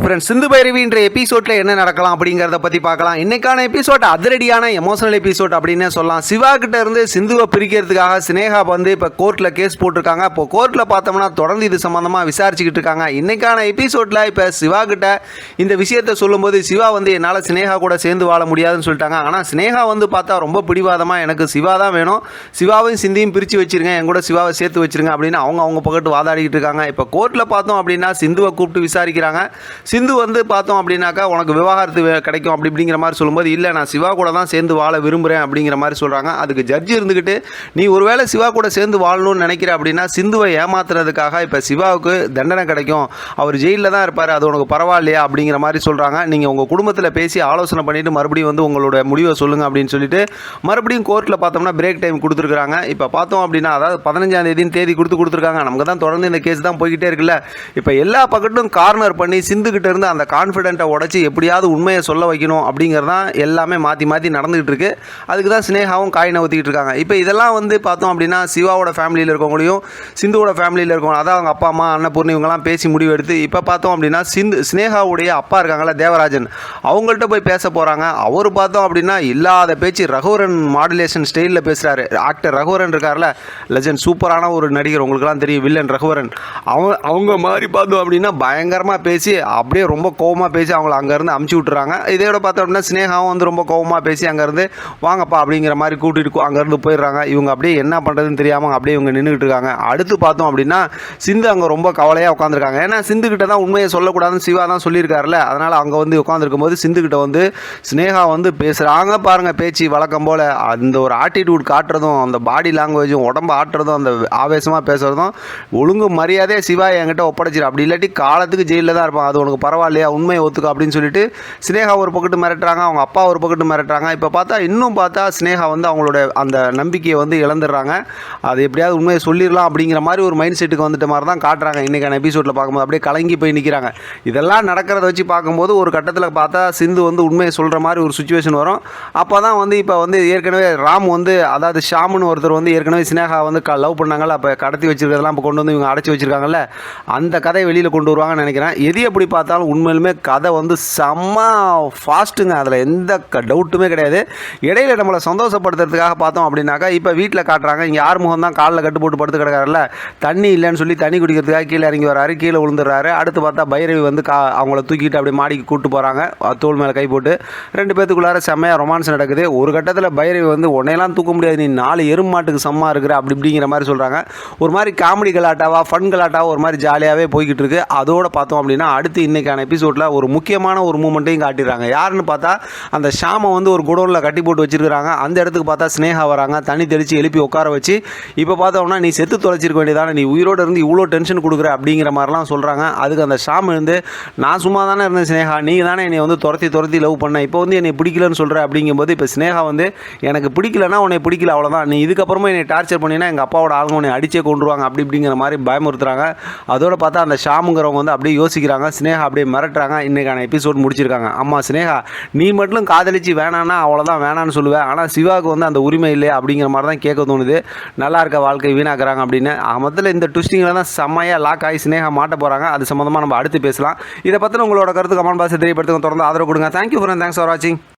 Friends, சிந்து பைரவின்ற எபிசோட்ல என்ன நடக்கலாம் அப்படிங்கிறத பற்றி பார்க்கலாம். இன்னைக்கான எபிசோட் அதிரடியான எமோஷனல் எபிசோட் அப்படின்னு சொல்லலாம். சிவா கிட்ட இருந்து சிந்துவை பிரிக்கிறதுக்காக சினேகா வந்து இப்போ கோர்ட்டில் கேஸ் போட்டிருக்காங்க. இப்போ கோர்ட்டில் பார்த்தோம்னா தொடர்ந்து இது சம்மந்தமாக விசாரிச்சுக்கிட்டு இருக்காங்க. இன்னைக்கான எபிசோட்ல இப்போ சிவா கிட்ட இந்த விஷயத்த சொல்லும்போது சிவா வந்து என்னால் சினேகா கூட சேர்ந்து வாழ முடியாதுன்னு சொல்லிட்டாங்க. ஆனால் சினேகா வந்து பார்த்தா ரொம்ப பிடிவாதமாக எனக்கு சிவா தான் வேணும், சிவாவையும் சிந்தியும் பிரித்து வச்சிருங்க, என் கூட சிவாவை சேர்த்து வச்சிருங்க அப்படின்னு அவங்க பக்கத்து வாதாடிக்கிட்டு இருக்காங்க. இப்போ கோர்ட்டில் பார்த்தோம் அப்படின்னா சிந்துவை கூப்பிட்டு விசாரிக்கிறாங்க. சிந்து வந்து பார்த்தோம் அப்படின்னாக்கா உனக்கு விவாகரத்து கிடைக்கும் அப்படிங்கிற மாதிரி சொல்லும்போது இல்லை, நான் சிவா கூட தான் சேர்ந்து வாழ விரும்புகிறேன் அப்படிங்கிற மாதிரி சொல்கிறாங்க. அதுக்கு ஜட்ஜி இருந்துக்கிட்டு நீ ஒருவேளை சிவா கூட சேர்ந்து வாழணும்னு நினைக்கிற அப்படின்னா சிந்துவை ஏமாத்துறதுக்காக இப்போ சிவாவுக்கு தண்டனை கிடைக்கும், அவர் ஜெயிலில் தான் இருப்பார், அது உனக்கு பரவாயில்லையா அப்படிங்கிற மாதிரி சொல்கிறாங்க. நீங்கள் உங்கள் குடும்பத்தில் பேசி ஆலோசனை பண்ணிவிட்டு மறுபடியும் வந்து உங்களோட முடிவை சொல்லுங்கள் அப்படின்னு சொல்லிட்டு மறுபடியும் கோர்ட்டில் பார்த்தோம்னா பிரேக் டைம் கொடுத்துருக்காங்க. இப்போ பார்த்தோம் அப்படின்னா அதாவது 15ஆம் தேதி கொடுத்துருக்காங்க. நமக்கு தான் தொடர்ந்து இந்த கேஸ் தான் போய்கிட்டே இருக்குல்ல. இப்போ எல்லா பக்கட்டும் கார்னர் பண்ணி சிந்துக்கிட்ட இருந்து அந்த கான்ஃபிடென்ட்டை உடச்சி எப்படியாவது உண்மையை சொல்ல வைக்கணும் அப்படிங்கிறது தான் எல்லாமே மாற்றி நடந்துகிட்டு இருக்கு. அதுக்கு தான் சினேகாவும் காயினை ஊற்றிக்கிட்டு இருக்காங்க. இப்போ இதெல்லாம் வந்து பார்த்தோம் அப்படின்னா சிவாவோட ஃபேமிலியில் இருக்கவங்களையும் சிந்துவோட ஃபேமிலியில் இருக்கவங்க, அதான் அவங்க அப்பா அம்மா அன்னபூர்ணி இவங்கெல்லாம் பேசி முடிவு எடுத்து இப்போ பார்த்தோம் அப்படின்னா சினேகாவுடைய அப்பா இருக்காங்களா தேவராஜன், அவங்கள்ட்ட போய் பேச போகிறாங்க. அவர் பார்த்தோம் அப்படின்னா இல்லாத பேச்சு ரகுவரன் மாடுலேஷன் ஸ்டைலில் பேசுகிறாரு. ஆக்டர் ரகுவரன் இருக்கார்ல, லெஜண்ட், சூப்பரான ஒரு நடிகர், உங்களுக்குலாம் தெரியும், வில்லன் ரகுவரன். அவங்க மாதிரி பார்த்தோம் அப்படின்னா பயங்கரமாக பேசி அப்படியே ரொம்ப கோவமாக பேசி அவங்கள அங்கேருந்து அமுச்சு விட்டுறாங்க. இதோட பார்த்தோம் அப்படின்னா சினேகாவும் வந்து ரொம்ப கோவமாக பேசி அங்கேருந்து வாங்கப்பா அப்படிங்கிற மாதிரி கூட்டிகிட்டு அங்கேருந்து போயிடுறாங்க. இவங்க அப்படியே என்ன பண்ணுறதுன்னு தெரியாமல் அப்படியே இவங்க நின்றுக்கிட்டு இருக்காங்க. அடுத்து பார்த்தோம் அப்படின்னா சிந்து அங்கே ரொம்ப கவலையாக உட்காந்துருக்காங்க. ஏன்னா சிந்துக்கிட்ட தான் உண்மையை சொல்லக்கூடாதுன்னு சிவா தான் சொல்லியிருக்காருல, அதனால் அங்கே வந்து உட்காந்துருக்கும் போது சிந்துக்கிட்ட வந்து சினேகா வந்து பேசுகிறாங்க. பாருங்கள், பேச்சு வழக்கம் போல் அந்த ஒரு ஆட்டிடியூட் காட்டுறதும் அந்த பாடி லாங்குவேஜும் உடம்பு ஆட்டுறதும் அந்த ஆவேசமாக பேசுகிறதும் ஒழுங்கு மரியாதையாக சிவா என்கிட்ட ஒப்படைச்சிரு, அப்படி இல்லாட்டி காலத்துக்கு ஜெயிலில் தான் இருப்பான், அது உனக்கு பரவாயில்லையா, உண்மையை ஒத்துக்க அப்படின்னு சொல்லிட்டு சினேகா ஒரு பக்கத்து மிரட்டுறாங்க, அவங்க அப்பா ஒரு பக்கத்து மிரட்டுறாங்க. இப்போ பார்த்தா சினேகா வந்து அவங்களோட அந்த நம்பிக்கையை வந்து இழந்துடுறாங்க. அது எப்படியாவது உண்மையை சொல்லிடலாம் அப்படிங்கிற மாதிரி ஒரு மைண்ட் செட்டுக்கு வந்துட்ட மாதிரி தான் காட்டுறாங்க. இன்றைக்கான எபிசோடில் பார்க்கும்போது அப்படியே கலங்கி போய் நிற்கிறாங்க. இதெல்லாம் நடக்கிறத வச்சு பார்க்கும்போது ஒரு கட்டத்தில் பார்த்தா சிந்து வந்து உண்மையை சொல்கிற மாதிரி ஒரு சுச்சுவேஷன் வரும். அப்போ தான் வந்து இப்போ வந்து ஏற்கனவே ராம் வந்து, அதாவது ஷாமுன்னு ஒருத்தர் வந்து ஏற்கனவே சினேகா வந்து லவ் பண்ணாங்கல்ல, அப்போ கடத்தி வச்சிருக்கிறதெல்லாம் இப்போ கொண்டு வந்து இவங்க அடைச்சி வச்சிருக்காங்கல்ல, அந்த கதையை வெளியில் கொண்டு வருவாங்கன்னு நினைக்கிறேன். எது எப்படி பார்த்தாலும் உண்மையிலுமே கதை வந்து செம்ம ஃபாஸ்ட்டுங்க, அதில் எந்த டவுட்டுமே கிடையாது. இடையில நம்மளை சந்தோஷப்படுத்துறதுக்காக பார்த்தோம் அப்படின்னாக்கா இப்போ வீட்டில் காட்டுறாங்க, இங்கே ஆறுமுகம் தான் காலில் கட்டு போட்டு படுத்து கிடக்காருல்ல, தண்ணி இல்லைன்னு சொல்லி தண்ணி குடிக்கிறதுக்காக கீழே இறங்கி வராரு, கீழே விழுந்துடுறாரு. அடுத்து பார்த்தா பைரவி வந்து அவங்கள தூக்கிட்டு அப்படியே மாடிக்கு கூப்பிட்டு போகிறாங்க, தோல் மேலே கை போட்டு ரெண்டு பேத்துக்குள்ளார செம்மையாக ரொமான்ஸ் நடக்குது. ஒரு கட்டத்தில் பைரவி வந்து உன்னையெல்லாம் தூக்க முடியாது, நீ 4 எருமாட்டுக்கு சம்மா இருக்கிற அப்படிங்கிற மாதிரி சொல்கிறாங்க. ஒரு மாதிரி காமெடி கலாட்டாவா ஃபன் கலாட்டாவா ஒரு மாதிரி ஜாலியாகவே போய்கிட்டு இருக்கு. அதோடு பார்த்தோம் அப்படின்னா அடுத்து இன்றைக்கான எபிசோடில் ஒரு முக்கியமான ஒரு மூமெண்ட்டையும் காட்டிடுறாங்க. யாருன்னு பார்த்தா அந்த ஷாமை வந்து ஒரு குடோனில் கட்டி போட்டு வச்சிருக்காங்க. அந்த இடத்துக்கு பார்த்தா சினேகா வராங்க, தண்ணி தெளித்து எழுப்பி உட்கார வச்சு இப்போ பார்த்தோம்னா நீ செத்து தொலைச்சிருக்க வேண்டியதானே, நீ உயிரோடு இருந்து இவ்வளோ டென்ஷன் கொடுக்குற அப்படிங்கிற மாதிரிலாம் சொல்கிறாங்க. அதுக்கு அந்த ஷாம் இருந்து நான் சும்மா தானே இருந்தேன் சினேகா, நீங்கள் தானே என்னை வந்து துரத்தி லவ் பண்ண, இப்போ வந்து என்னை பிடிக்கலன்னு சொல்கிற அப்படிங்கும்போது இப்போ சினேகா வந்து எனக்கு பிடிக்கலன்னா உன்னை பிடிக்கல அவ்வளோதான், நீ இதுக்கப்புறமா என்னை டார்ச்சர் பண்ணினா எங்கள் அப்பாவோட ஆளுங்க உன்னை அடிச்சே கொண்டுருவாங்க அப்படிங்கிற மாதிரி பயமுறுத்துறாங்க. அதோட பார்த்தா அந்த ஷாமுங்கிறவங்க வந்து அப்படியே யோசிக்கிறாங்க, சினேகா அப்படியே மிரட்டுறாங்க. இன்றைக்கான எபிசோட் முடிச்சிருக்காங்க. அம்மா சினேகா, நீ மட்டும் காதலிச்சு வேணான்னா அவ்வளோதான் வேணான்னு சொல்லுவேன், ஆனால் சிவாவுக்கு வந்து அந்த உரிமை இல்லை அப்படிங்கிற மாதிரி தான் கேட்க தோணுது. நல்லா இருக்க வாழ்க்கை வீணாக்குறாங்க அப்படின்னு. மொத்தத்தில் இந்த ட்விஸ்டிங்கில் தான் செம்மையாக லாக் ஆகி சினேகா மாட்ட போகிறாங்க. அது சம்மந்தமாக நம்ம அடுத்து பேசலாம். இதை பற்றின உங்களோட கருத்து கமெண்ட் பாக்ஸில் தெரியப்படுத்துங்க. தொடர்ந்து ஆதரவு கொடுங்க. தேங்க்யூ ஃபார் வாட்சிங்.